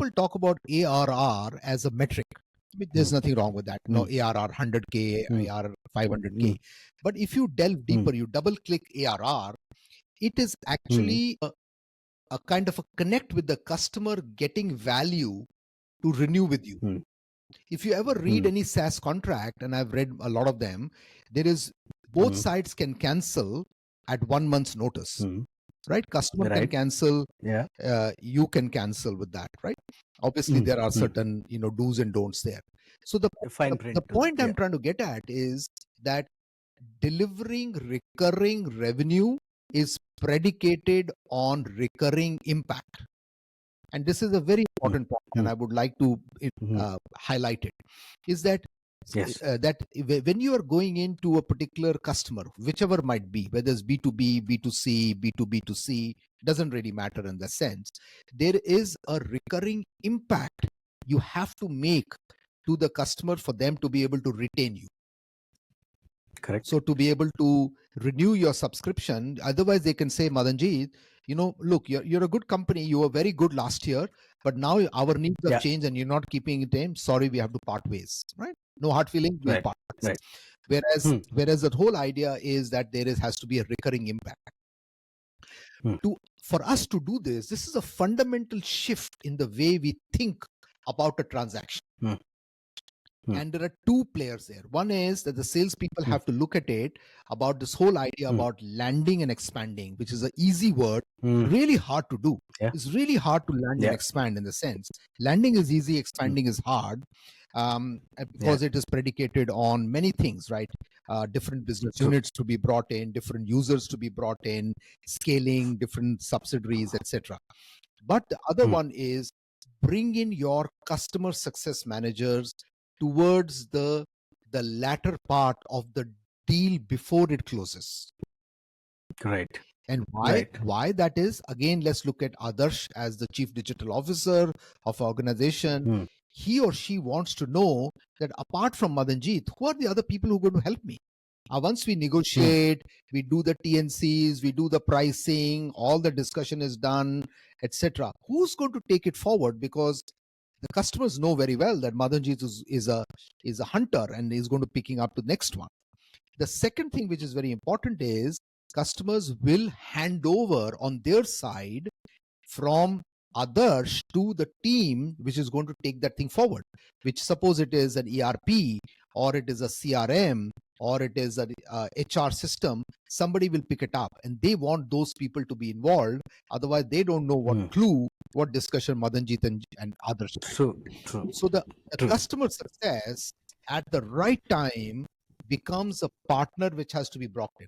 people talk about ARR as a metric. There's nothing wrong with that. No, ARR 100K, ARR 500K. But if you delve deeper, you double click ARR, it is actually a kind of a connect with the customer getting value to renew with you. If you ever read any SaaS contract, and I've read a lot of them, there is both sides can cancel at 1 month's notice, right? Customer can cancel, you can cancel with that, right? Obviously, there are certain do's and don'ts there. So the point I'm trying to get at is that delivering recurring revenue is predicated on recurring impact. And this is a very important point, and I would like to highlight it, is that that when you are going into a particular customer, whichever might be, whether it's B2B, B2C, B2B2C, doesn't really matter in the sense, there is a recurring impact you have to make to the customer for them to be able to retain you. Correct. So to be able to renew your subscription, otherwise they can say, Madanjit, look, you're a good company. You were very good last year, but now our needs have changed and you're not keeping it in. Sorry, we have to part ways, right? No hard feelings, we'll part ways. Whereas the whole idea is that has to be a recurring impact. For us to do this is a fundamental shift in the way we think about a transaction. And there are two players there. One is that the salespeople have to look at it about this whole idea about landing and expanding, which is an easy word, really hard to do. It's really hard to land and expand in the sense. Landing is easy, expanding is hard, because it is predicated on many things, right? Different business units to be brought in, different users to be brought in, scaling, different subsidiaries, etc. But the other one is bring in your customer success managers towards the latter part of the deal before it closes. Right. And why that is, again, let's look at Adarsh as the chief digital officer of an organization. He or she wants to know that apart from Madanjit, who are the other people who are going to help me? Once we negotiate, we do the TNCs, we do the pricing, all the discussion is done, etc. Who's going to take it forward? Because the customers know very well that Madanjit is a hunter and is going to picking up the next one. The second thing which is very important is customers will hand over on their side from others to the team which is going to take that thing forward, which suppose it is an ERP or it is a CRM or it is an HR system, somebody will pick it up and they want those people to be involved. Otherwise, they don't know what clue, what discussion Madanjit and others. True. So the customer success at the right time becomes a partner which has to be brought in.